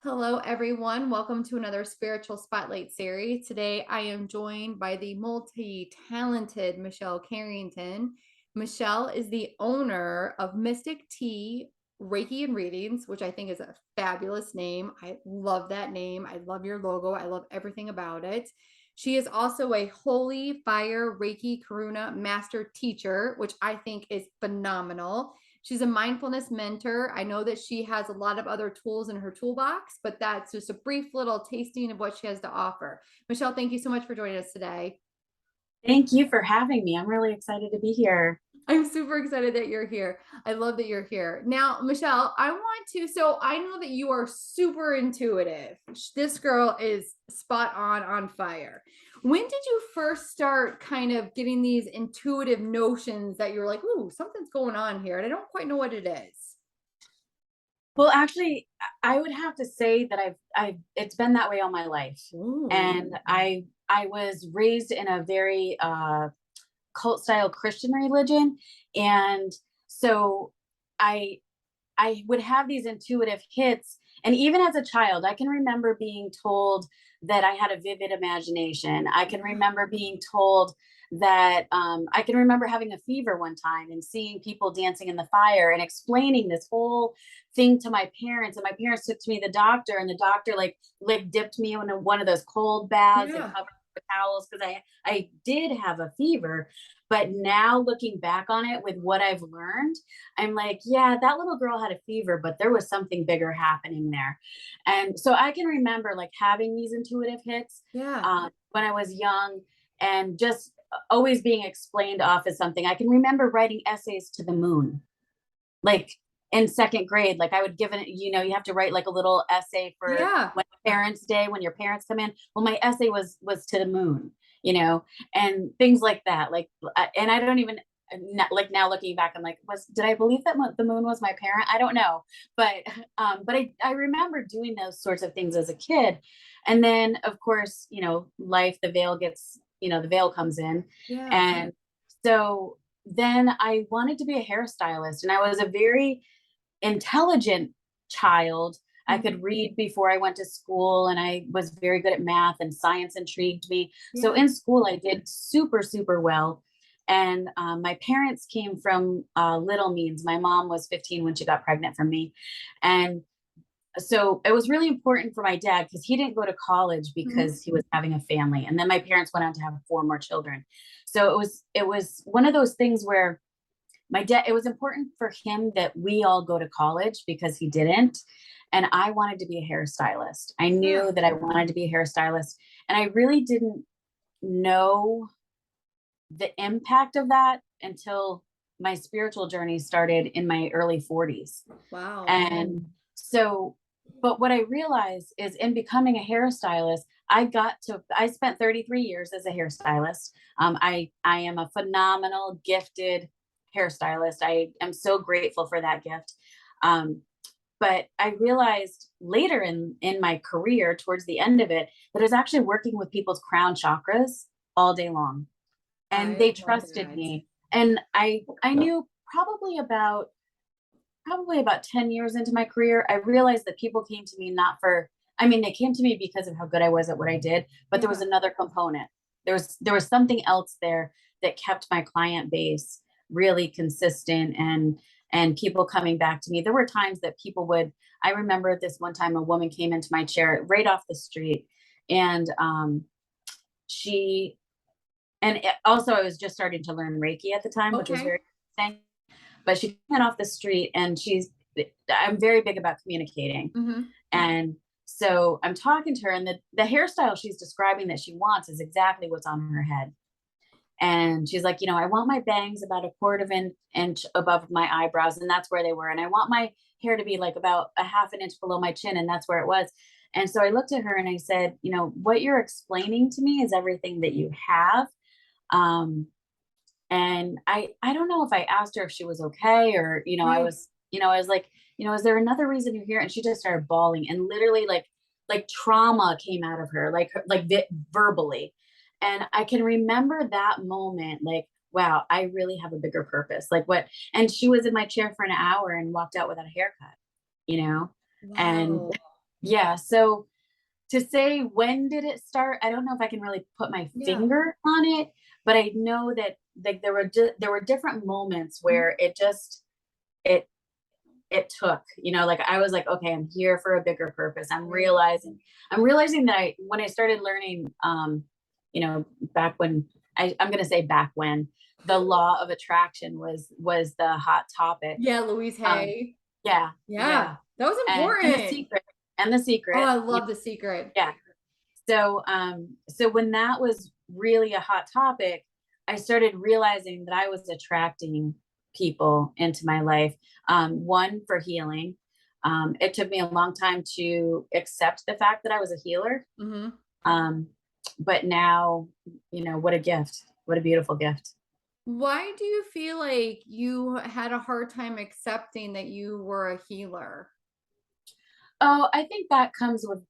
Hello, everyone. Welcome to another Spiritual Spotlight series. Today, I am joined by the multi talented Michelle Carrington. Michelle is the owner of Mystic Tea Reiki and Readings, which I think is a fabulous name. I love that name. I love your logo. I love everything about it. She is also a Holy Fire Reiki Karuna Master Teacher, which I think is phenomenal. She's a mindfulness mentor. I know that she has a lot of other tools in her toolbox, but that's just a brief little tasting of what she has to offer. Michelle, thank you so much for joining us today. Thank you for having me. I'm really excited to be here. I'm super excited that you're here. I love that you're here. Now, Michelle, so I know that you are super intuitive. This girl is spot on fire. When did you first start kind of getting these intuitive notions that you're like, ooh, something's going on here, and I don't quite know what it is? Well, actually, I would have to say that it's been that way all my life. Ooh. And I was raised in a very cult style Christian religion. And so I I would have these intuitive hits. And even as a child, I can remember being told that I had a vivid imagination. I can remember being told that I can remember having a fever one time and seeing people dancing in the fire and explaining this whole thing to my parents. And my parents took to me the doctor, and the doctor like dipped me in one of those cold baths and Yeah. covered me with towels because I did have a fever. But now looking back on it with what I've learned, I'm like, yeah, that little girl had a fever, but there was something bigger happening there. And so I can remember like having these intuitive hits Yeah. when I was young, and just always being explained off as something. I can remember writing essays to the moon, like in second grade. Like I would give it, you have to write like a little essay for Yeah. when parents day, when your parents come in. Well, my essay was to the moon, and things like that. And I don't even, like, now looking back, I'm like, did I believe that the moon was my parent? I don't know. But I remember doing those sorts of things as a kid. And then of course, life, the veil comes in. Yeah. And so then I wanted to be a hairstylist, and I was a very intelligent child. I Mhm. could read before I went to school, and I was very good at math, and science intrigued me. So Yeah. in school, I did super, super well. And my parents came from little means. My mom was 15 when she got pregnant from me. And so it was really important for my dad because he didn't go to college Mhm. because he was having a family. And then my parents went on to have four more children. So it was one of those things where my dad, it was important for him that we all go to college because he didn't. And I wanted to be a hairstylist. I Yeah. knew that I wanted to be a hairstylist, and I really didn't know the impact of that until my spiritual journey started in my early 40s. Wow. And so, but what I realized is in becoming a hairstylist, I spent 33 years as a hairstylist. I am a phenomenal, gifted hairstylist. I am so grateful for that gift. Um, but I realized later in my career, towards the end of it, that I was actually working with people's crown chakras all day long, and I they love trusted that. me. And I knew probably about 10 years into my career, I realized that people came to me not for, I mean, they came to me because of how good I was at what I did, but there was Yeah. another component. There was something else there that kept my client base really consistent, and people coming back to me. There were times that I remember this one time a woman came into my chair right off the street, and she, also I was just starting to learn Reiki at the time, which was Okay. very interesting. But she went off the street, and I'm very big about communicating. Mhm. And so I'm talking to her, and the hairstyle she's describing that she wants is exactly what's on her head. And she's like, I want my bangs about a quarter of an inch above my eyebrows, and that's where they were. And I want my hair to be like about a half an inch below my chin, and that's where it was. And so I looked at her and I said, what you're explaining to me is everything that you have. Um, and I don't know if I asked her if she was okay, or Yeah. I was like, is there another reason you're here? And she just started bawling, and literally like trauma came out of her, verbally. And I can remember that moment, like, wow, I really have a bigger purpose. Like, what? And she was in my chair for an hour and walked out without a haircut, you know and Wow. Yeah. So to say when did it start, I don't know if I can really put my Yeah. finger on it, but I know that like there were different moments Mhm. where it it took, like I was like, okay, I'm here for a bigger purpose. Right. I'm realizing that when I started learning, you know, back when I'm gonna say back when the law of attraction was the hot topic. Yeah, Louise Um, Hay. yeah, Yeah, yeah. that was And the important. secret, Oh, I love The Secret. yeah. So when that was really a hot topic, I started realizing that I was attracting people into my life. One, for healing. It took me a long time to accept the fact that I was a healer. Mhm. Um, but now, what a gift. What a beautiful gift. Why do you feel like you had a hard time accepting that you were a healer? Oh, I think that comes with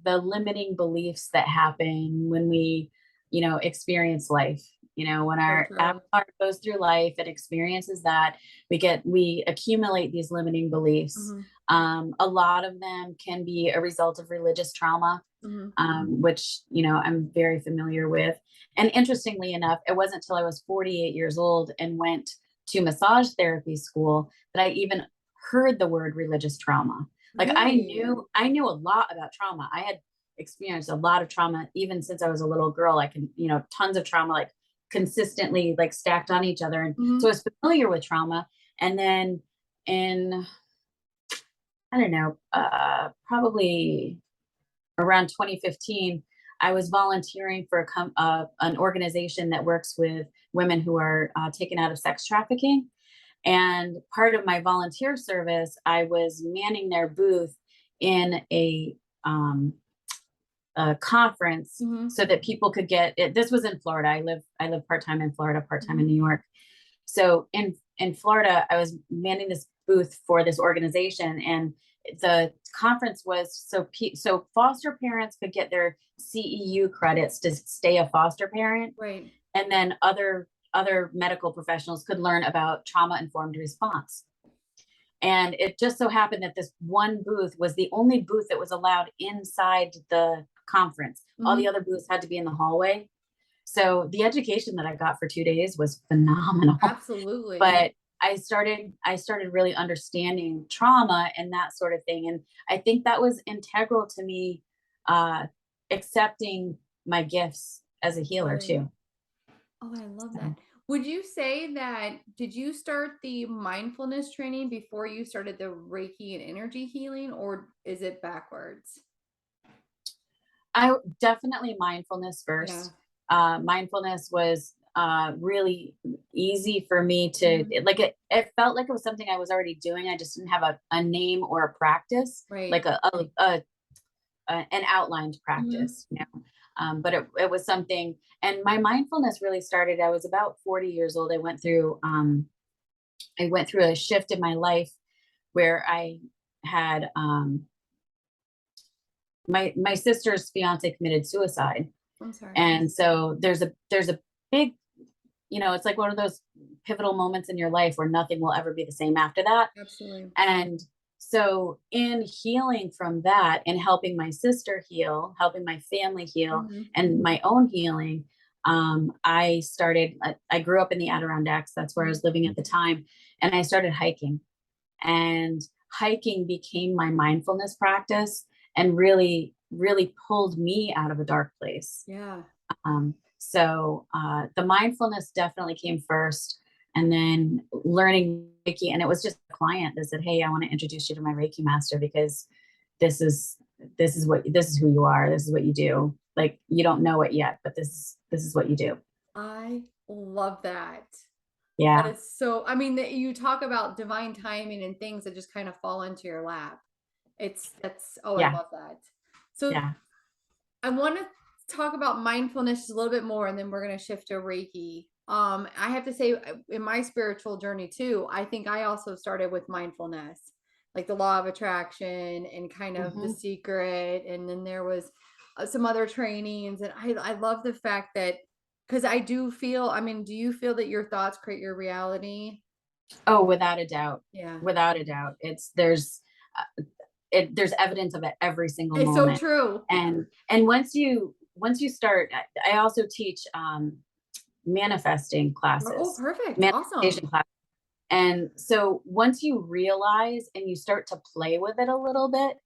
the limiting beliefs that happen when we, experience life. When So our true. avatar goes through life and experiences that, we accumulate these limiting beliefs. Mhm. A lot of them can be a result of religious trauma, Mhm. which I'm very familiar with. And interestingly enough, it wasn't until I was 48 years old and went to massage therapy school that I even heard the word religious trauma. Like Really? I knew a lot about trauma. I had experienced a lot of trauma even since I was a little girl. I can, tons of trauma, like consistently like stacked on each other. And so I Mhm. was familiar with trauma. And then in, I don't know, probably around 2015, I was volunteering for an organization that works with women who are taken out of sex trafficking. And part of my volunteer service, I was manning their booth in a conference Mhm. so that people could get it. This was in Florida. I live part time in Florida, part time in Mhm. New York. So in Florida, I was manning this booth for this organization, and the conference was so foster parents could get their CEU credits to stay a foster parent, Right. and then other medical professionals could learn about trauma informed response. And it just so happened that this one booth was the only booth that was allowed inside the conference. All the Mhm. other booths had to be in the hallway. So the education that I got for 2 days was phenomenal. Absolutely. But I started really understanding trauma and that sort of thing. And I think that was integral to me uh, accepting my gifts as a healer Right. too. Oh, I love So that. Would you say that did you start the mindfulness training before you started the Reiki and energy healing, or is it backwards? I definitely mindfulness Yeah. first. Mindfulness was really easy for me to Mhm. like it felt like it was something I was already doing. I just didn't have a name or a practice, Right. like an outlined Mhm. practice, but it was something. And my mindfulness really started, I was about 40 years old. I went through a shift in my life where I had my sister's fiance committed suicide. I'm sorry. And so there's a big, it's like one of those pivotal moments in your life where nothing will ever be the same after that. Absolutely. And so in healing from that and helping my sister heal, helping my family heal, Mhm. and my own healing, I grew up in the Adirondacks. That's where I Mhm. was living at the time. And I started hiking. And hiking became my mindfulness practice and really, really pulled me out of a dark place. Yeah. So the mindfulness definitely came first, and then learning Reiki. And it was just a client that said, "Hey, I want to introduce you to my Reiki master because this is this is who you are. This is what you do. Like you don't know it yet, but this is what you do." I love that. That Yeah, is so I mean, that you talk about divine timing and things that just kind of fall into your lap. That's oh, I yeah, love that. So yeah. I want to talk about mindfulness just a little bit more, and then we're going to shift to Reiki. I have to say, in my spiritual journey too, I think I also started with mindfulness, like the law of attraction and kind of the Hmm. secret, and then there was some other trainings, and I love the fact that because I do feel, I mean, do you feel that your thoughts create your reality? Oh, without a doubt, Yeah. without a doubt. It's there's there's evidence of it every single It's so moment. true. And once you start, I also teach manifesting Oh, classes, perfect. manifestation Awesome. classes. And so once you realize and you start to play with it a little bit,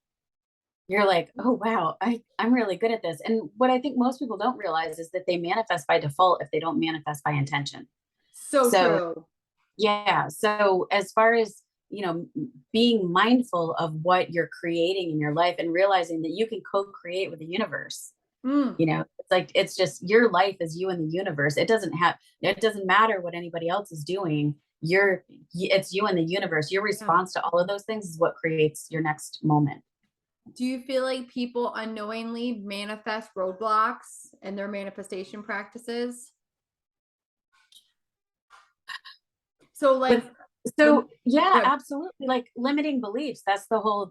you're like, oh wow, I'm really good at this. And what I think most people don't realize is that they manifest by default if they don't manifest by intention. So So true. yeah, so as far as, being mindful of what you're creating in your life and realizing that you can co-create with the universe. Mm, It's like, it's just your life is you in the universe. It doesn't matter what anybody else is doing. It's you in the universe. Your yeah. response to all of those things is what creates your next moment. Do you feel like people unknowingly manifest roadblocks in their manifestation practices? So like With when so yeah, good. absolutely. Like limiting beliefs. That's the whole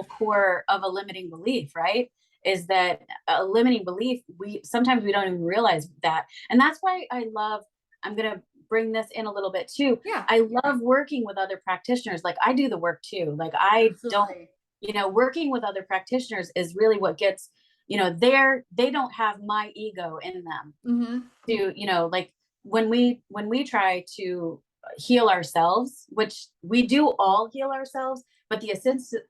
core of a limiting belief, right? Is that a limiting belief, we sometimes we don't even realize that. And that's why I'm gonna bring this in a little bit too. Yeah, I love working with other practitioners. Like I do the work too. Like I don't, absolutely. working with other practitioners is really what gets, they don't have my ego in them Mm-hmm. to, like when we try to heal ourselves, which we do all heal ourselves, but the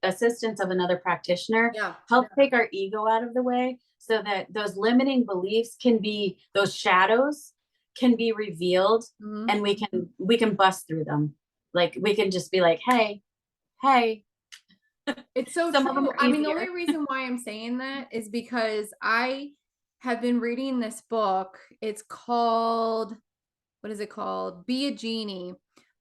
assistance of another practitioner Yeah. helps take our ego out of the way so that those limiting beliefs those shadows can be revealed, Mm-hmm. and we can bust through them. Like we can just be like, hey, It's so some of them true. are I mean, the easier. only reason why I'm saying that is because I have been reading this book. It's called, what is it called? Be a Genie.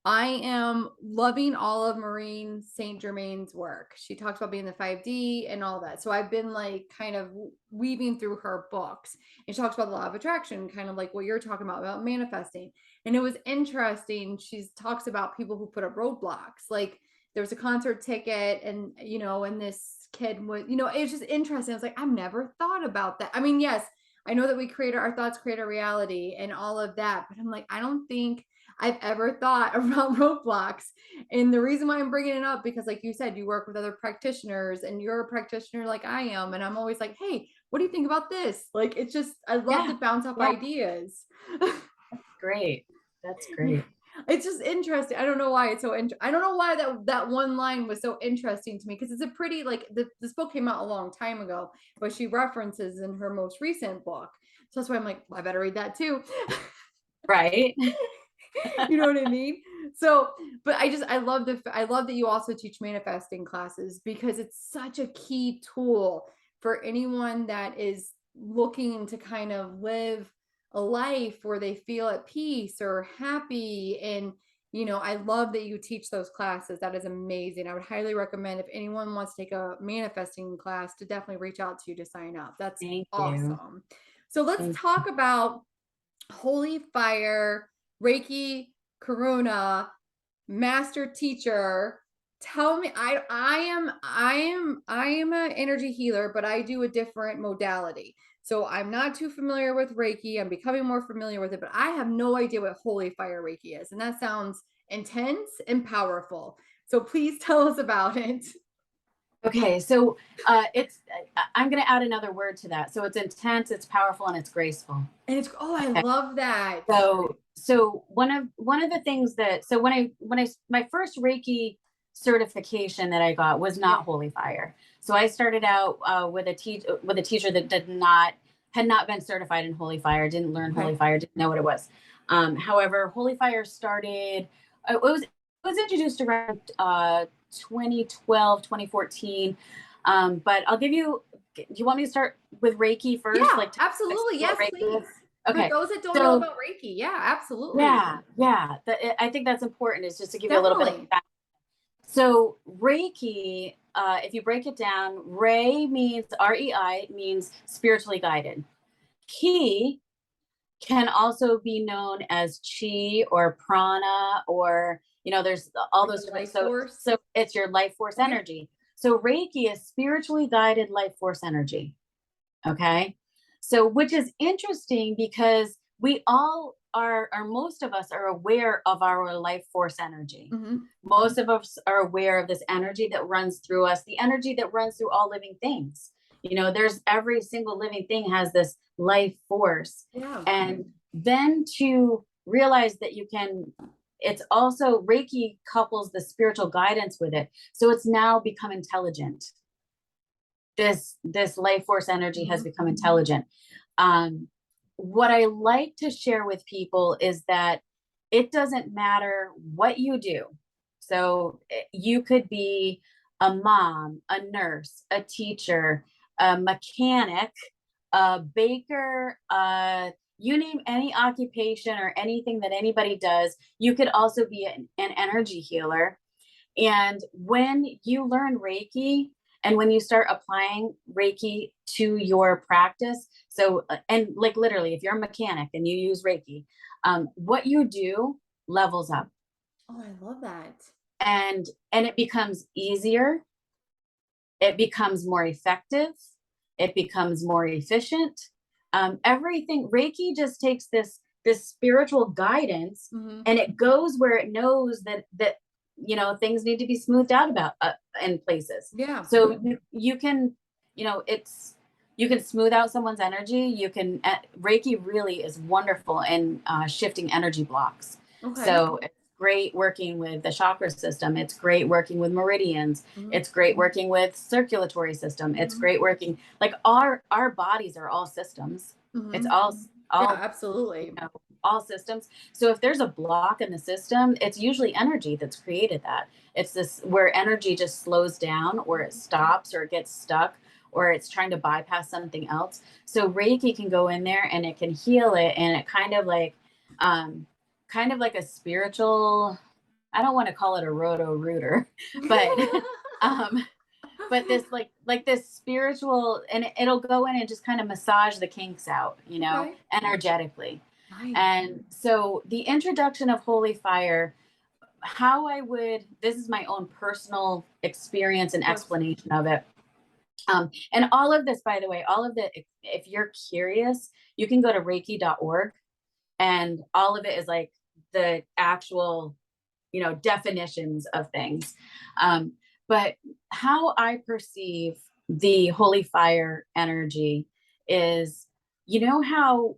I am loving all of Maureen Saint Germain's work. She talks about being the 5D and all that. So I've been like kind of weaving through her books. And she talks about the law of attraction, kind of like what you're talking about manifesting. And it was interesting. She talks about people who put up roadblocks. Like there was a concert ticket, and and this kid was, it was just interesting. I was like, I've never thought about that. I mean, yes, I know that we create our thoughts, create our reality, and all of that. But I'm like, I don't think I've ever thought about roadblocks. And the reason why I'm bringing it up, because like you said, you work with other practitioners and you're a practitioner like I am. And I'm always like, hey, what do you think about this? Like, it's just, I love Yeah, to bounce off yeah, ideas. great. That's great. It's just interesting. I don't know why it's so I don't know why that one line was so interesting to me, because it's a pretty like this book came out a long time ago, but she references in her most recent book. So that's why I'm like, well, I better read that too. Right. You know what I mean? So, but I love that you also teach manifesting classes, because it's such a key tool for anyone that is looking to kind of live a life where they feel at peace or happy. And I love that you teach those classes. That is amazing. I would highly recommend, if anyone wants to take a manifesting class, to definitely reach out to you to sign up. That's Thank you. awesome. So let's Thank talk about holy fire, Reiki, Karuna, master teacher. Tell me, I am an energy healer, but I do a different modality. So I'm not too familiar with Reiki. I'm becoming more familiar with it, but I have no idea what holy fire Reiki is. And that sounds intense and powerful. So please tell us about it. Okay, so I'm going to add another word to that. So it's intense, it's powerful, and it's graceful. And it's, oh, I Okay. love that. So one of the things that, so when I my first Reiki certification that I got was Yeah. not Holy Fire. So I started out with a teacher that had not been certified in Holy Fire, didn't learn Okay. Holy Fire, didn't know what it was. However, Holy Fire started. It was introduced around 2012, 2014. But I'll give you. Do you want me to start with Reiki first? Yeah, Like to absolutely. what Yes, Reiki is? please. For Okay. those that don't know So about Reiki, yeah, absolutely. yeah. I think that's important, is just to give you a little bit of Definitely. background. So Reiki, if you break it down, REI means spiritually guided. Ki can also be known as chi or prana, or there's all Like those the different. life So force. so it's your life force Okay. energy. So Reiki is spiritually guided life force energy. Okay. So which is interesting because we all most of us are aware of our life force energy. Mhm. Most of us are aware of this energy that runs through us, the energy that runs through all living things. There's every single living thing has this life force. Yeah. And then to realize that it's also Reiki couples the spiritual guidance with it. So it's now become intelligent. This life force energy has Mhm. become intelligent. Um, what I like to share with people is that it doesn't matter what you do. So you could be a mom, a nurse, a teacher, a mechanic, a baker, you name any occupation or anything that anybody does. You could also be an energy healer. And when you learn Reiki and when you start applying Reiki to your practice, so, and like literally, if you're a mechanic and you use Reiki, what you do levels up, Oh, I love that. and it becomes easier, it becomes more effective, it becomes more efficient. Everything Reiki just takes this spiritual guidance, Mhm. and it goes where it knows that things need to be smoothed out about in places. Yeah. So you can, it's you can smooth out someone's energy. Reiki really is wonderful in shifting energy blocks. Okay. So it's great working with the chakra system. It's great working with meridians. Mhm. It's great working with circulatory system. It's Mhm. great working, like our bodies are all systems. It's Mhm. Yeah, all you absolutely. know all systems. So if there's a block in the system, it's usually energy that's created that. It's this where energy just slows down, or it Mhm. stops, or it gets stuck, or it's trying to bypass something else. So Reiki can go in there and it can heal it, and it um kind of like a spiritual, I don't want to call it a roto rooter, but um but this like this spiritual, and it'll go in and just kind of massage the kinks out, Okay. energetically. Nice. And so the introduction of holy fire, how I would, this is my own personal experience Of and course. explanation of it. And all of this, by the way, all of the, if you're curious, you can go to reiki.org, and all of it is like the actual, definitions of things. Um, but how I perceive the holy fire energy is, how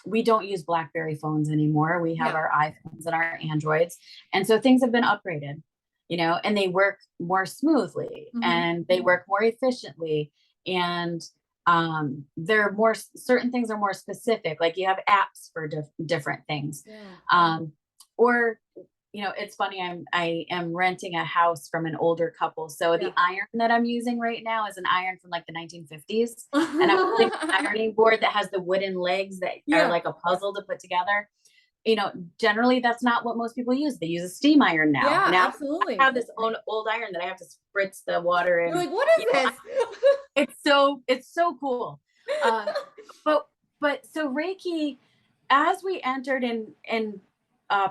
we don't use BlackBerry phones anymore. We have Yeah. our iPhones and our Androids. And so things have been upgraded, and they work more smoothly Mhm. and they work more efficiently. And they're more, certain things are more specific, like you have apps for different things. Yeah. Or it's funny, I am renting a house from an older couple, so the Yeah. iron that I'm using right now is an iron from like the 1950s, and I'm using an ironing board that has the wooden legs that are Yeah. like a puzzle to put together. Generally that's not what most people use. They use a steam iron now. Yeah, Now I absolutely. have this old iron that I have to spritz the water You're in. like, "What is It's so cool. Uh, but so Reiki, as we entered and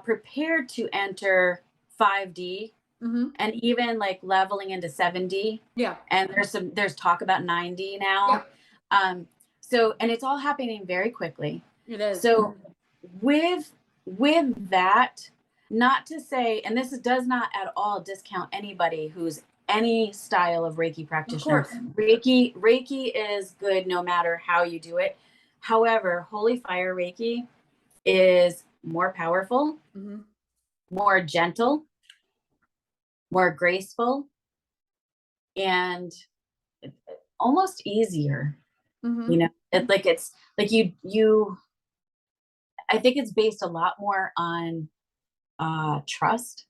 prepared to enter 5D, this?" Mhm. and even like leveling into 7D, Yeah. and there's talk about 9D now. Yep. Um, and it's all happening very quickly. It is. So with that, not to say, and this does not at all discount anybody who's any style of Reiki Of practitioner. course. Reiki is good no matter how you do it. However, Holy Fire Reiki is more powerful, Mhm. more gentle, more graceful, and almost easier. Mhm. It's like you I think it's based a lot more on trust.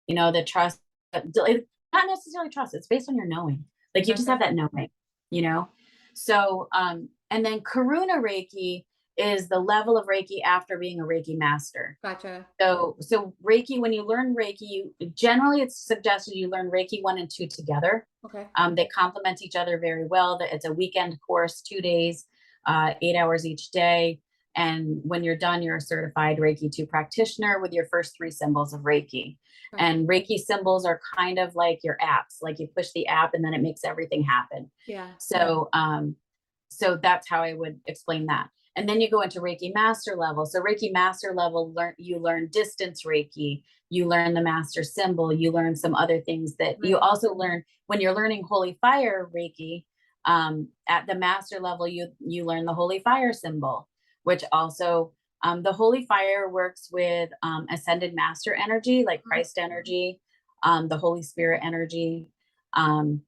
The trust, not necessarily trust. It's based on your knowing. Like you just have Gotcha. that knowing, you know. So, and then Karuna Reiki is the level of Reiki after being a Reiki master. Gotcha. So Reiki, when you learn Reiki, generally it's suggested you learn Reiki 1 and 2 together. Okay. They complement each other very well. That it's a weekend course, 2 days, 8 hours each day. And when you're done, you're a certified Reiki 2 practitioner with your first 3 symbols of Reiki. Gotcha. And Reiki symbols are kind of like your apps, like you push the app and then it makes everything happen. Yeah. So, so that's how I would explain that. And then you go into Reiki master level. So Reiki master level, you learn distance Reiki, you learn the master symbol, you learn some other things that you Right. also learn when you're learning holy fire Reiki. At the master level, you learn the holy fire symbol, which also the holy fire works with ascended master energy, like Mhm. Christ energy, the Holy Spirit energy, um,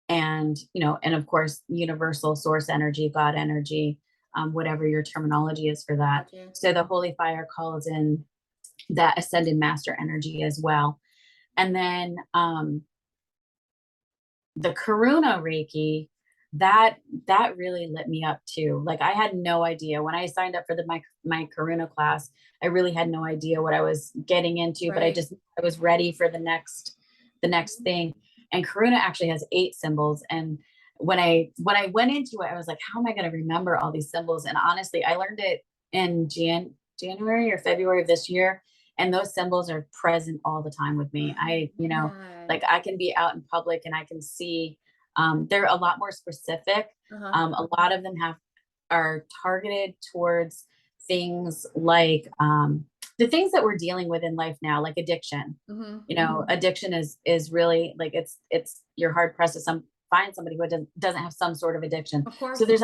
and and of course, universal source energy, God energy, whatever your terminology is for that. Gotcha. So the holy fire calls in that ascended master energy as well. And then the Karuna Reiki, that really lit me up too. Like I had no idea when I signed up for my Karuna class. I really had no idea what I was getting into, but Right. I was ready for the next thing. And Karuna actually has 8 symbols. And when I went into it, I was like, how am I going to remember all these symbols? And honestly, I learned it in January or February of this year, and those symbols are present all the time with me. I love Like I can be out in public and I can see they're a lot more specific. that. Uh-huh. A lot of them are targeted towards things like the things that we're dealing with in life now, like addiction. Hmm. Addiction is really like you're hard pressed to find somebody who doesn't have some sort of addiction. Of So course.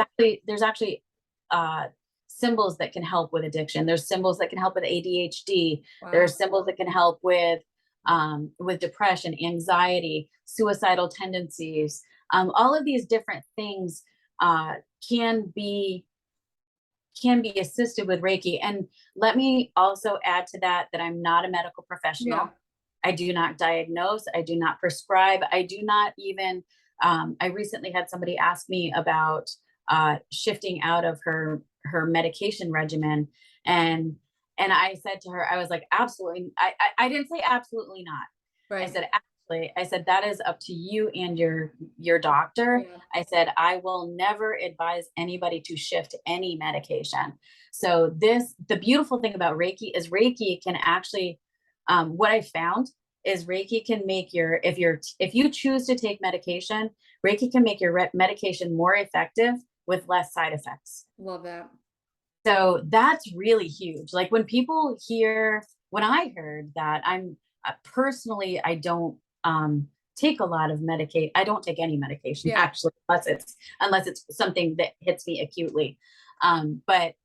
there's actually uh, symbols that can help with addiction. There's symbols that can help with ADHD. There are Wow. symbols that can help with depression, anxiety, suicidal tendencies. All of these different things uh, can be can be assisted with Reiki. And let me also add to that I'm not a medical Yeah. professional. I do not diagnose. I do not prescribe. I do not even. I recently had somebody ask me about shifting out of her medication regimen, and I said to her, I was like, absolutely. I didn't say absolutely not. I Right. said, actually, I said, that is up to you and your doctor. Yeah. I said, I will never advise anybody to shift any medication. So the beautiful thing about Reiki can actually, what I found is Reiki can make if you choose to take medication, Reiki can make your medication more effective with less side effects. Love that. So that's really huge. Like when I heard that, personally, I don't take a lot of medicate. I don't take any medication Yeah. actually, unless it's something that hits me acutely. But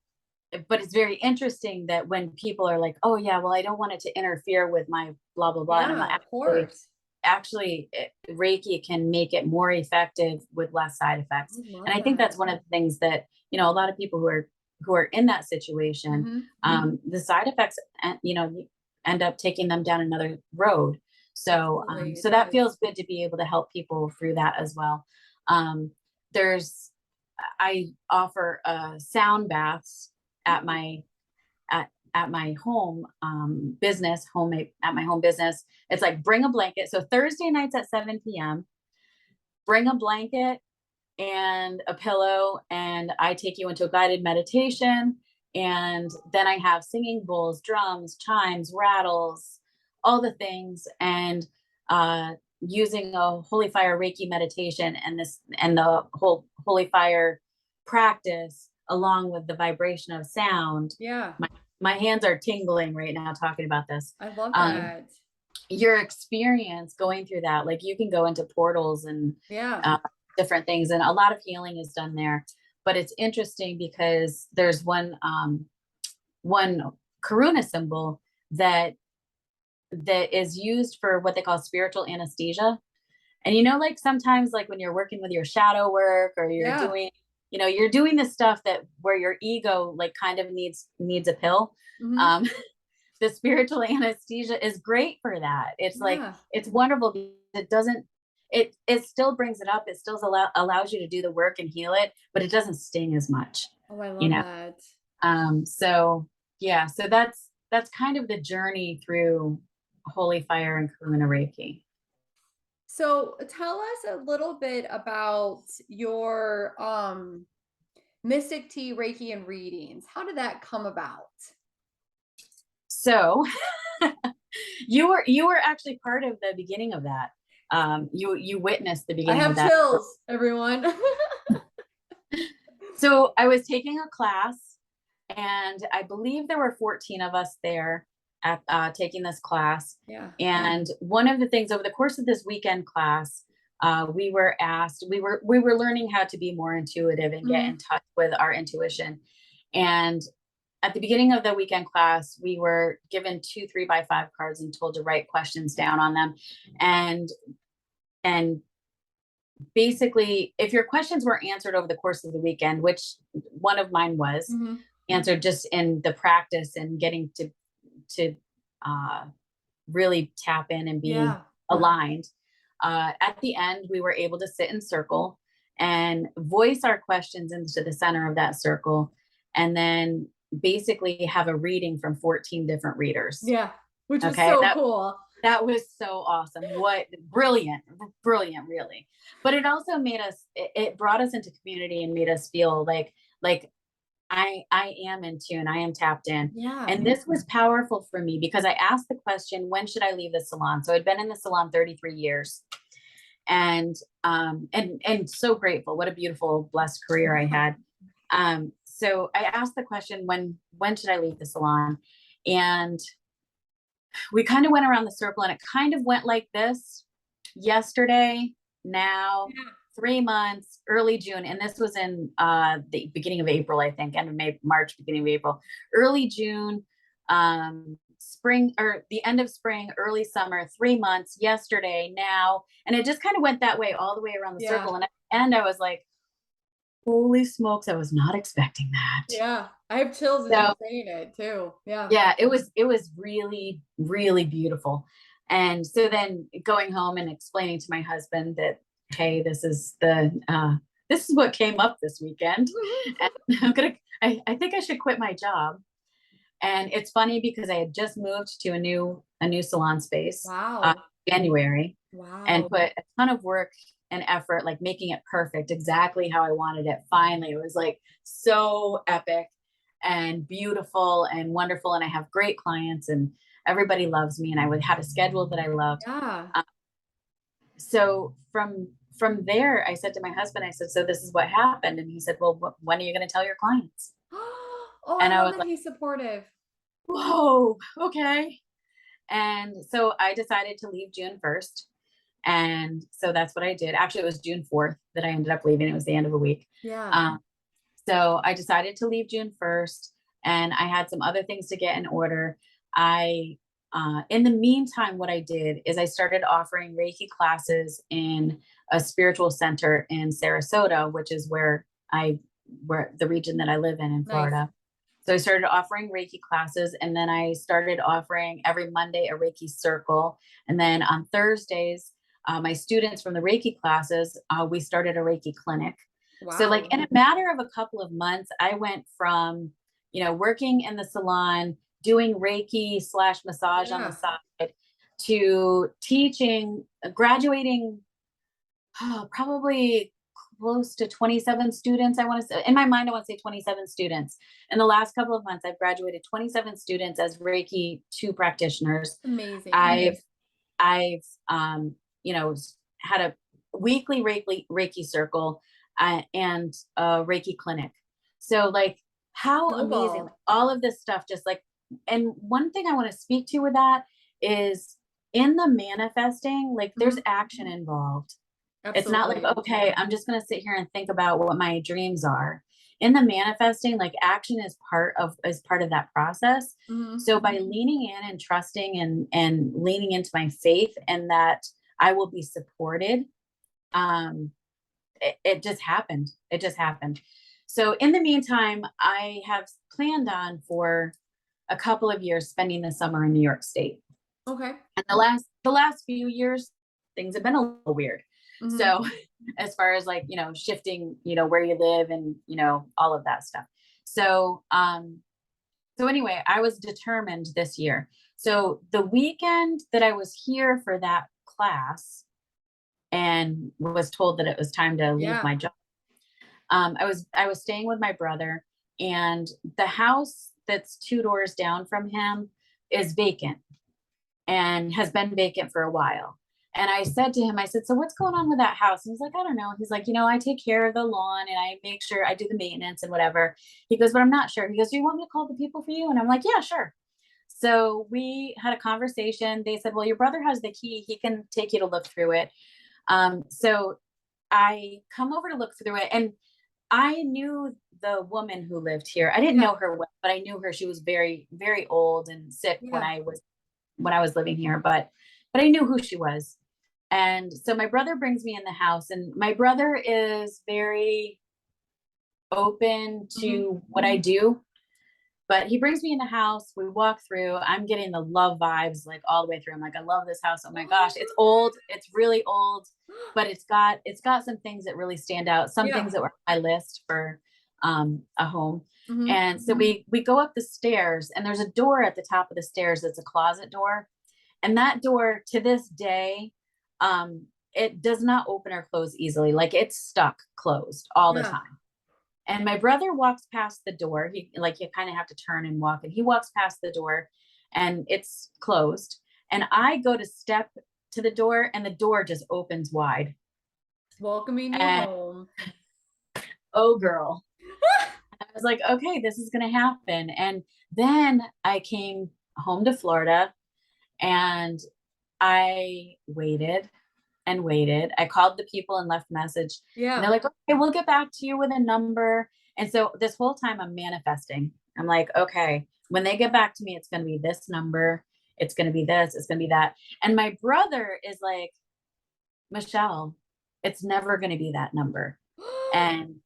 it's very interesting that when people are like, oh yeah, well, I don't want it to interfere with my blah blah blah, and I'm Yeah, like, of course. Reiki can make it more effective with less side I effects. And love I think that. that's one of the things that a lot of people who are in that situation, Hmm. the side effects, end up taking them down another road. So Absolutely. It so that does. feels good to be able to help people through that as well. um, there's I offer sound baths at my at my home business, at my home business. It's like bring a blanket. So Thursday nights at 7 p.m., bring a blanket and a pillow, and I take you into a guided meditation. And then I have singing bowls, drums, chimes, rattles, all the things, and using a holy fire Reiki meditation and the whole holy fire practice along with the vibration of sound. Yeah. My hands are tingling right now talking about this. I love Um, that. your experience going through that, like you can go into portals and Yeah. uh, different things, and a lot of healing is done there. But it's interesting because there's one Karuna symbol that is used for what they call spiritual anesthesia. And like sometimes like when you're working with your shadow work, or Yeah. you're doing this stuff that where your ego like kind of needs a pill. Hmm. um the spiritual anesthesia is great for that. It's like Yeah. it's wonderful because it doesn't it still brings it up. It still allows you to do the work and heal it, but it doesn't sting as much, Oh, I you love know. that. So yeah, so that's kind of the journey through holy fire and Karuna Reiki. So tell us a little bit about your Mystic Tea Reiki and readings. How did that come about? So you were actually part of the beginning of that. You witnessed the I beginning of have that. chills, everyone. So I was taking a class and I believe there were 14 of us there at taking this class. Yeah. And one of the things over the course of this weekend class, we were asked, we were learning how to be more intuitive and get in Mhm. touch with our intuition. And at the beginning of the weekend class, we were given 2 3x5 cards and told to write questions down on them. And and basically, if your questions were answered over the course of the weekend, which one of mine was Mhm. answered just in the practice and getting to uh, really tap in and be Yeah. aligned. At the end, we were able to sit in circle and voice our questions into the center of that circle, and then basically have a reading from 14 different readers. Yeah. Which was Okay, so that cool. that was so awesome. What brilliant, brilliant, really. But it also made us. It brought us into community and made us feel like I am in tune. I am tapped in. Yeah. And this was powerful for me because I asked the question, when should I leave the salon? So I'd been in the salon 33 years, and and so grateful. What a beautiful, blessed career I had. So I asked the question, when should I leave the salon? And we kind of went around the circle, and it kind of went like this: yesterday, now, Yeah. 3 months, early June. And this was in the beginning of April, I think, end of May, March, beginning of April, early June, spring, or the end of spring, early summer, 3 months, yesterday, now. And it just kind of went that way all the way around the Yeah. circle. And at the end, I was like, holy smokes, I was not expecting that. Yeah. I have chills as you're So saying it too. Yeah. yeah, it was really, really beautiful. And so then going home and explaining to my husband that, hey, this is what came up this weekend. And I think I should quit my job. And it's funny because I had just moved to a new salon space, Wow. January, and Wow. put a ton of work and effort, like making it perfect, exactly how I wanted it. Finally, it was like so epic and beautiful and wonderful. And I have great clients, and everybody loves me. And I would have a schedule that I loved. Yeah. Uh, so from there, I said to my husband, I said, so this is what happened. And he said, well, when are you going to tell your clients? Oh, I And I love was that like, he's supportive. whoa, okay. And so I decided to leave June 1st. And so that's what I did. Actually, it was June 4th that I ended up leaving. It was the end of a week. Yeah. Um, so I decided to leave June 1st, and I had some other things to get in order. In the meantime, what I did is I started offering Reiki classes in a spiritual center in Sarasota, which is where the region that I live in Nice. Florida. So I started offering Reiki classes, and then I started offering every Monday a Reiki circle. And then on Thursdays, my students from the Reiki classes, we started a Reiki clinic. So, like Wow. in a matter of a couple of months, I went from, working in the salon, doing Reiki slash massage on the Yeah. side, to teaching, graduating, probably close to 27 students. I want to say, in my mind, I want to say 27 students. In the last couple of months, I've graduated 27 students as Reiki 2 practitioners. Amazing. I've had a weekly Reiki circle, and a Reiki clinic. So like, how amazing, like, Snowball. all of this stuff, just like, and one thing I want to speak to with that is, in the manifesting, like, there's Mhm. action involved. It's not like, Absolutely. okay, I'm just going to sit here and think about what my dreams are. In the manifesting, like, action is part of that process. Mhm. So by leaning in and trusting and leaning into my faith, and that I will be supported, um it just happened. It just happened. So in the meantime, I have planned on, for a couple of years, spending the summer in New York State. Okay. And the last few years, things have been a little weird. Mhm. So as far as, like, shifting, where you live, and all of that stuff. So anyway, I was determined this year. So the weekend that I was here for that class, and was told that it was time to leave Yeah. my job, I was staying with my brother, and the house that's 2 doors down from him is vacant, and has been vacant for a while. And I said to him, I said, so what's going on with that house? And he's like, I don't know. He's like, I take care of the lawn and I make sure I do the maintenance and whatever. He goes, but I'm not sure. He goes, do you want me to call the people for you? And I'm like, yeah, sure. So we had a conversation. They said, well, your brother has the key. He can take you to look through it. So I come over to look through it, and I knew the woman who lived here. I didn't Yeah. know her well, but I knew her. She was very, very old and sick when Yeah. I was living here, but I knew who she was. And so my brother brings me in the house, and my brother is very open Mhm. to what I do. But he brings me in the house. We walk through. I'm getting the love vibes like all the way through. I'm like, I love this house. Oh Oh, my I gosh, it's old. It's really old, but it's got some things that really stand out. Some things Yeah. that were on my list for a home. Mhm. And so we go up the stairs, and there's a door at the top of the stairs that's a closet door. And that door to this day, it does not open or close easily. Like it's stuck closed all the Yeah. time. And my brother walks past the door. You kind of have to turn and walk, and he walks past the door and it's closed. And I go to step to the door, and the door just opens wide. Welcoming you And home. oh, girl. I was like, okay, this is going to happen. And then I came home to Florida, and I waited and waited. I called the people and left a message, and they're Yeah. like, okay, we'll get back to you with a number. And so this whole time I'm manifesting. I'm like, okay, when they get back to me, it's going to be this number. It's going to be this. It's going to be that. And my brother is like, Michelle, it's never going to be that number. And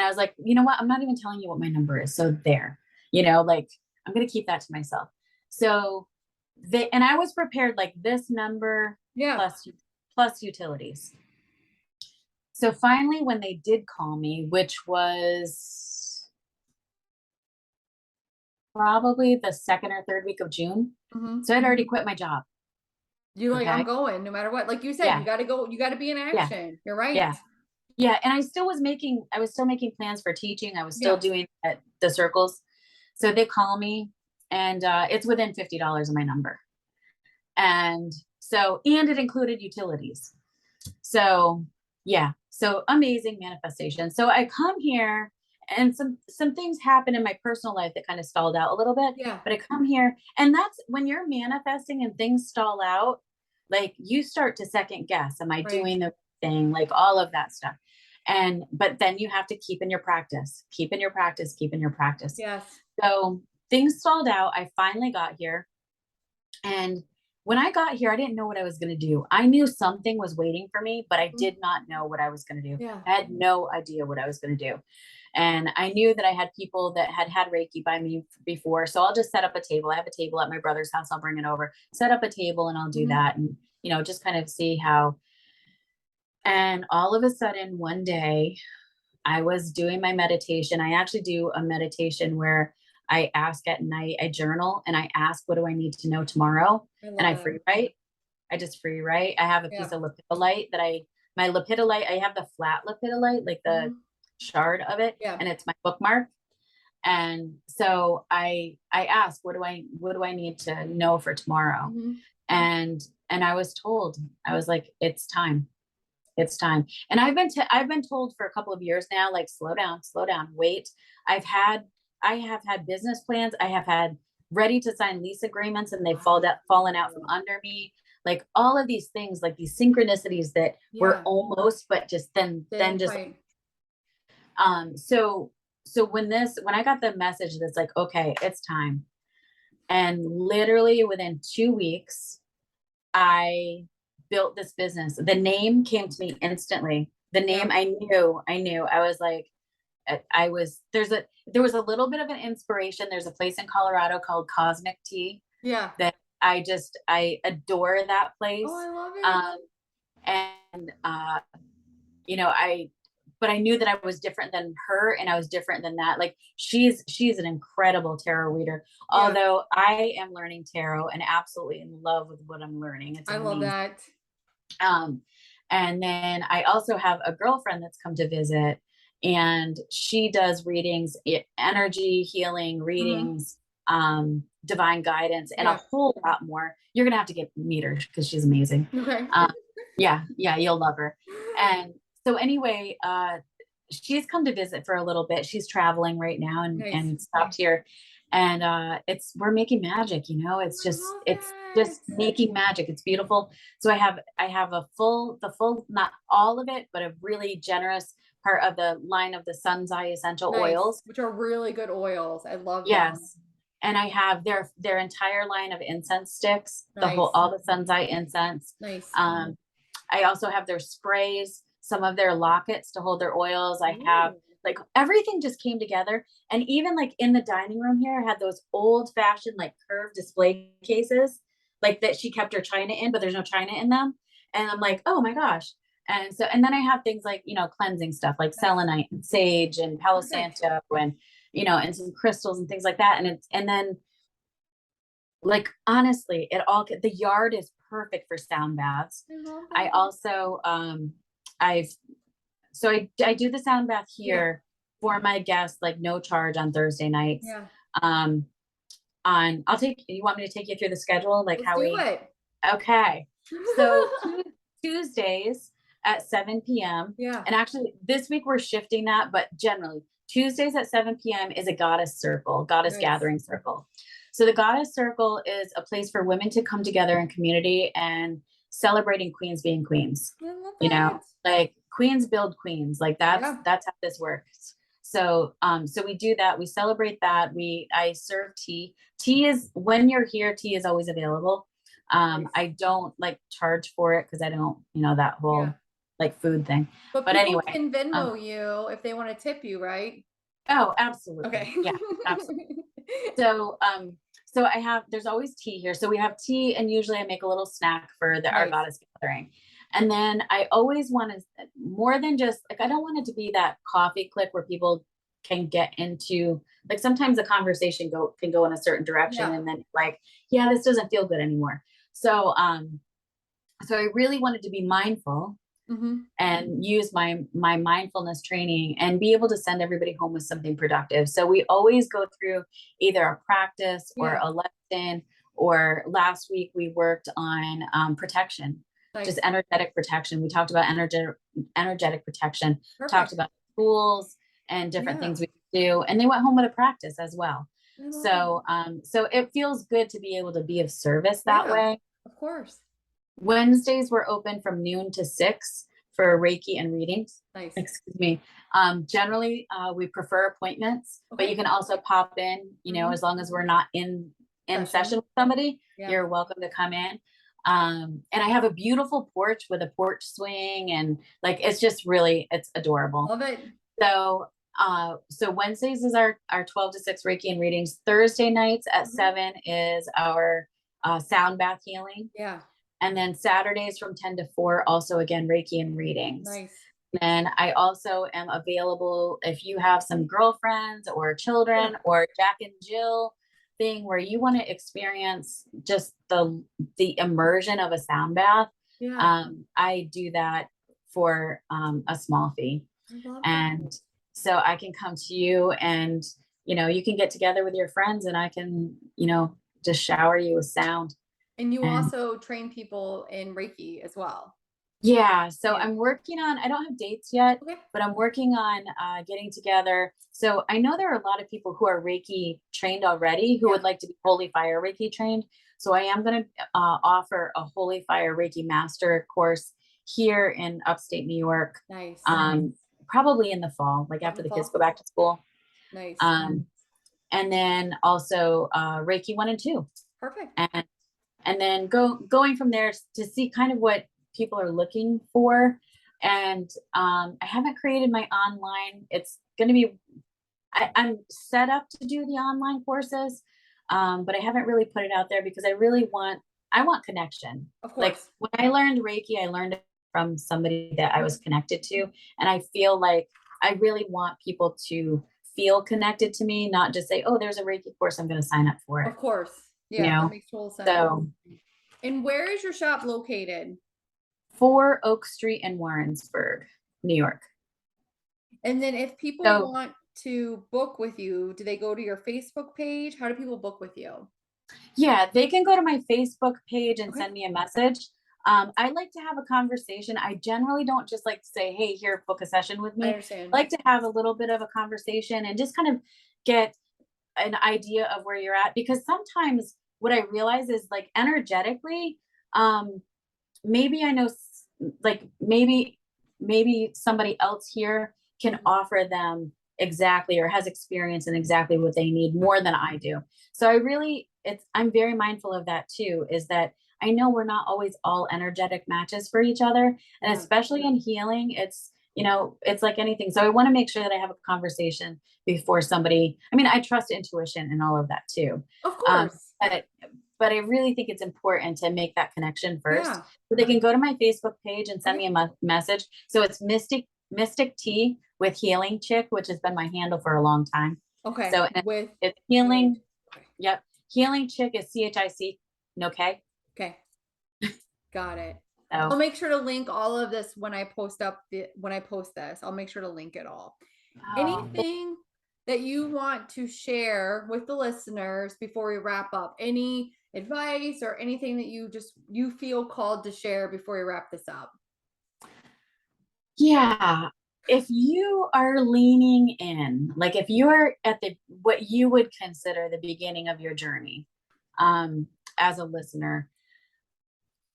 I was like, you know what? I'm not even telling you what my number is. So there, like I'm going to keep that to myself. So and I was prepared like this number Yeah. plus utilities. So finally, when they did call me, which was probably the second or third week of June, Mhm. so I'd already quit my job. You're like, Okay. "I'm going no matter what." Like you said, you Yeah. gotta go, you gotta be in Yeah. action. You're right. Yeah. Yeah. And I was still making plans for teaching. I was still Yeah. doing at the circles. So they call me, and it's within $50 of my number. And it included utilities. So yeah, so amazing manifestation. So I come here, and some things happen in my personal life that kind of stalled out a little bit, Yeah. but I come here, and that's when you're manifesting and things stall out, like you start to second guess, am I Right. doing the thing, like all of that stuff. But then you have to keep in your practice, keep in your practice, keep in your practice. Yes. So things stalled out. I finally got here, and when I got here, I didn't know what I was going to do. I knew something was waiting for me, but I Mhm. did not know what I was going to do. Yeah. I had no idea what I was going to do. And I knew that I had people that had Reiki by me before. So I'll just set up a table. I have a table at my brother's house. I'll bring it over, set up a table, and I'll do Mhm. that. And, just kind of see how. And all of a sudden, one day, I was doing my meditation. I actually do a meditation where I ask at night, I journal, and I ask, what do I need to know tomorrow? I And love I that. free write. I just free write. I have a piece Yeah. of lepidolite my lepidolite, I have the flat lepidolite, like the Mhm. shard of it, Yeah. and it's my bookmark. And so I ask, what do I need to know for tomorrow? Mhm. And I was told, I was like, it's time. It's time. And I've been told for a couple of years now, like, slow down, wait. I've had I have had business plans. I have had ready to sign lease agreements, and they've fallen out from Wow. under me. Like all of these things, like these synchronicities that were Yeah. almost, but just then Didn't just quite. so when I got the message that's like, okay, it's time. And literally within 2 weeks, I built this business. The name came to me instantly. The name, Yeah. I knew. I was like, I was there was a little bit of an inspiration. There's a place in Colorado called Cosmic Tea Yeah. that I adore that Oh, place. I love it. Um, and I but I knew that I was different than her, and I was different than that. Like she's an incredible tarot reader. Yeah. Although I am learning tarot and absolutely in love with what I'm learning. It's I love amazing. that. Um, and then I also have a girlfriend that's come to visit, and she does readings, energy healing Mhm. readings, divine guidance, and a Yeah. whole lot more. You're gonna have to meet her because she's amazing. Okay. Yeah, yeah, you'll love her. And so anyway, she's come to visit for a little bit. She's traveling right now Nice. and stopped here. And it's we're making magic, you know. I love It's just it. making magic. It's beautiful. So I have the full, not all of it, but a really generous part of the line of the Sun's Eye essential Nice, oils. which are really good oils. I love them. Yes. And I have their entire line of incense sticks, Nice, all the Sun's Eye incense. nice. Um, I also have their sprays, some of their lockets to hold their oils. I have Ooh, like everything just came together. And even like in the dining room here, I had those old fashioned like curved display cases, like that she kept her china in, but there's no china in them. And I'm like, oh my gosh. And so, and then I have things like, cleansing stuff like nice. selenite and sage and Palo Perfect. Santo and, and some crystals and things like that. And then like honestly, the yard is perfect for sound baths. I love I that. also I've so I do the sound bath Yeah, here for my guests, like no charge on Thursday nights. yeah. Um on I'll take you want me to take you through the schedule, like Let's how do we it. okay. So Tuesdays at 7 p.m. Yeah, And actually this week we're shifting that, but generally Tuesdays at 7 p.m. is a goddess nice. gathering circle. So the goddess circle is a place for women to come together in community and celebrating queens being queens. I love that. Like queens build queens. Like Yeah, that's how this works. So we do that. We celebrate that. I serve tea. Tea is when you're here, tea is always available. nice. I don't like charge for it because I don't, that Yeah. whole like food thing. But But people anyway, can um, Venmo you if they want to tip you, right? oh, absolutely. Okay. Yeah, absolutely. So, there's always tea here. So we have tea, and usually I make a little snack for our Nice. goddess gathering. And then I always want to, more than just like, I don't want it to be that coffee click where people can get into, like, sometimes the conversation can go in a certain direction, Yeah. and then like, yeah, this doesn't feel good anymore. So, so I really wanted to be mindful Mhm. and use my mindfulness training and be able to send everybody home with something productive. So we always go through either a practice or Yeah. a lesson, or last week we worked on protection, just Nice. energetic protection. We talked about energetic protection, talked Perfect. about tools and different Yeah. things we could do, and they went home with a practice as well. I love that. So it feels good to be able to be of service that Yeah. way. Of course. Wednesdays we're open from noon to 6 for Reiki and readings. Nice. Excuse me. Generally, we prefer appointments, but you Okay. can also pop in. Mhm. As long as we're not in session Session. with somebody, Yeah. you're welcome to come in. And I have a beautiful porch with a porch swing, and like it's adorable. Love it. So Wednesdays is our 12 to 6 Reiki and readings. Thursday nights at Mhm. 7 is our sound bath healing. Yeah. And then Saturdays from 10 to 4, also again, Reiki and readings. Nice. And I also am available if you have some girlfriends or Yeah. children or Jack and Jill thing where you want to experience just the immersion of a sound bath. Yeah. I do that for a small fee. I love And that. so I can come to you, and you can get together with your friends, and I can, just shower you with sound. And you And also train people in Reiki as well. yeah, so Yeah. I'm working on, I don't have dates yet, Okay. but I'm working on getting together. So I know there are a lot of people who are Reiki trained already who Yeah. would like to be Holy Fire Reiki trained. So I am going to offer a Holy Fire Reiki Master course here in upstate New York, Nice. um, probably in the fall, like Out in after the the kids go fall. back to school. Nice. Um, and then also Reiki 1 and 2. Perfect. And then going from there to see kind of what people are looking for. And I haven't created my online. It's going to be, I'm set up to do the online courses, but I haven't really put it out there because I want connection. Of Like course. when I learned Reiki, I learned it from somebody that I was Mhm. connected to. And I feel like I really want people to feel connected to me, not just say, oh, there's a Reiki course, I'm going to sign up for it, Of course. you Yeah, that know? makes total sense. So And where is your shop located? 4 Oak Street in Warrensburg, New York. And then if people So want to book with you, do they go to your Facebook page? How do people book with you? yeah, they can go to my Facebook page and Okay. send me a message. I like to have a conversation. I generally don't just like say, hey, here, book a session with I me. understand. I like to have a little bit of a conversation and just kind of get an idea of where you're at, because sometimes what I realize is like energetically, um maybe I know like maybe somebody else here can Mhm. offer them exactly, or has experience in exactly what they need more than I do. So I'm very mindful of that too, is that I know we're not always all energetic matches for each other, and Yeah, especially in healing, it's like anything. So I want to make sure that I have a conversation before somebody, I mean, I trust intuition and all of that too. of Um, course. but but I really think it's important to make that connection first. Yeah. So they can go to my Facebook page and send Okay. me a message. So it's Mystic Tea with Healing Chick, which has been my handle for a long time. Okay. So With it's healing. healing. Okay. Yep. Healing Chick is CHIC. No K. Okay. Got it. I'll So, make sure to link all of this when I when I post this. I'll make sure to link it all. well, Anything that you want to share with the listeners before we wrap up? Any advice or anything that you feel called to share before we wrap this up? yeah. If you are leaning in, like if you're at the what you would consider the beginning of your journey, um, as a listener,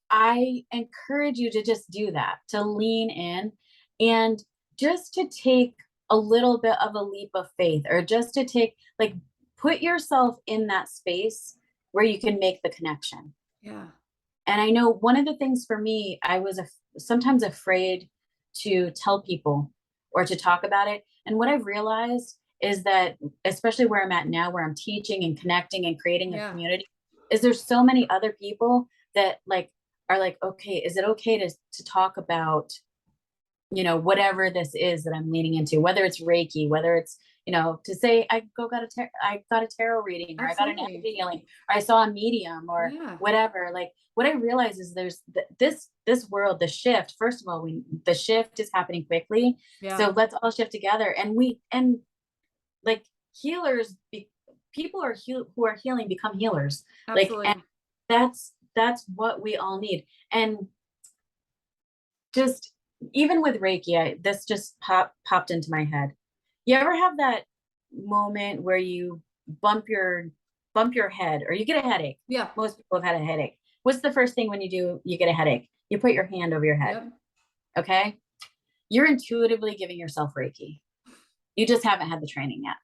I encourage you to just do that, to lean in and just to take a little bit of a leap of faith, or just to take, like, put yourself in that space where you can make the connection. Yeah. And I know one of the things for me, I was sometimes afraid to tell people or to talk about it. And what I've realized is that, especially where I'm at now, where I'm teaching and connecting and creating a Yeah. community, is there's so many other people that like are like, okay, is it okay to talk about, whatever this is that I'm leaning into, whether it's Reiki, whether it's, to say I got a tarot reading, or I got an Absolutely. energy healing, or I saw a medium, or Yeah. whatever. Like, what I realize is there's this world, the shift. First of all, the shift is happening quickly, Yeah. so let's all shift together. And like healers, people who are healing become healers. Like, and Absolutely. that's what we all need. And just even with Reiki, this just popped into my head. You ever have that moment where you bump your head, or you get a headache? Yeah. Most people have had a headache. What's the first thing when you get a headache? You put your hand over your head. Yep. Okay? You're intuitively giving yourself Reiki. You just haven't had the training yet.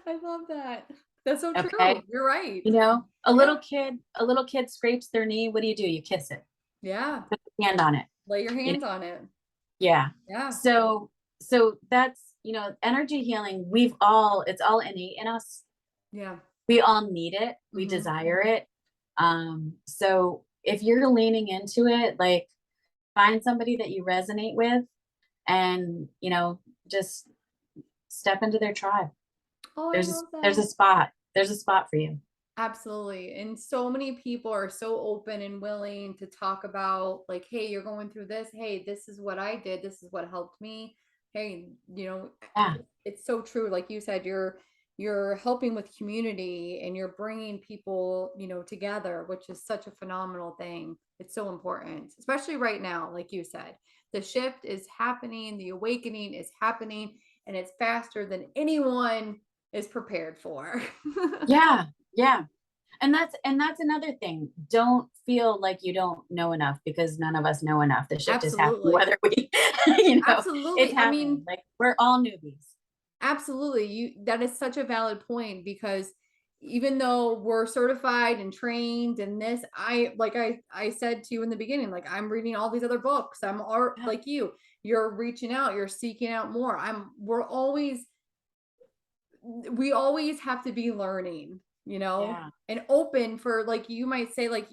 I love that. That's so true. Okay? You're right. A Yeah. little kid scrapes their knee. What do? You kiss it. Yeah. Put your hand on it. Lay your You hands on it. Yeah. Yeah. So that's, energy healing. It's all innate in us. Yeah. We all need it. We Hmm. desire it. So if you're leaning into it, like, find somebody that you resonate with, and, just step into their tribe. Oh, I There's love there's a that. spot. There's a spot for you. Absolutely. And so many people are so open and willing to talk about, like, hey, you're going through this. Hey, this is what I did. This is what helped me. Hey, Yeah. it's so true. Like you said, you're helping with community and you're bringing people, together, which is such a phenomenal thing. It's so important, especially right now. Like you said, the shift is happening, the awakening is happening, and it's faster than anyone is prepared for. Yeah. Yeah. And that's another thing. Don't feel like you don't know enough, because none of us know enough. The shift is happening, Absolutely. whether we, you know, it's Absolutely. I happening. mean, Like, we're all newbies. absolutely. That is such a valid point, because even though we're certified and trained in this, I said to you in the beginning, like, I'm reading all these other books. I'm art Yeah. like you. You're reaching out, you're seeking out more. We always have to be learning, Yeah. and open for, like you might say, like,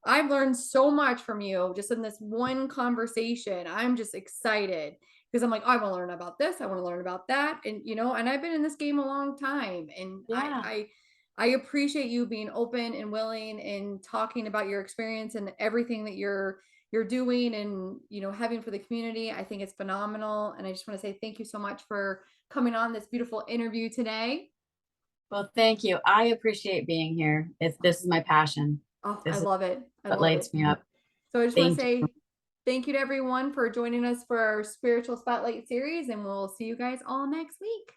I've learned so much from you just in this one conversation. I'm just excited because I'm like, I want to learn about this. I want to learn about that. And I've been in this game a long time. And Yeah. I appreciate you being open and willing and talking about your experience and everything that you're doing and having for the community. I think it's phenomenal. And I just want to say thank you so much for coming on this beautiful interview today. Well, thank you. I appreciate being here. This is my passion. Oh, I This is love it. I what love it. lights me up. So I just want to Thank say thank you to everyone for joining us for our spiritual spotlight series, and we'll see you guys all next week.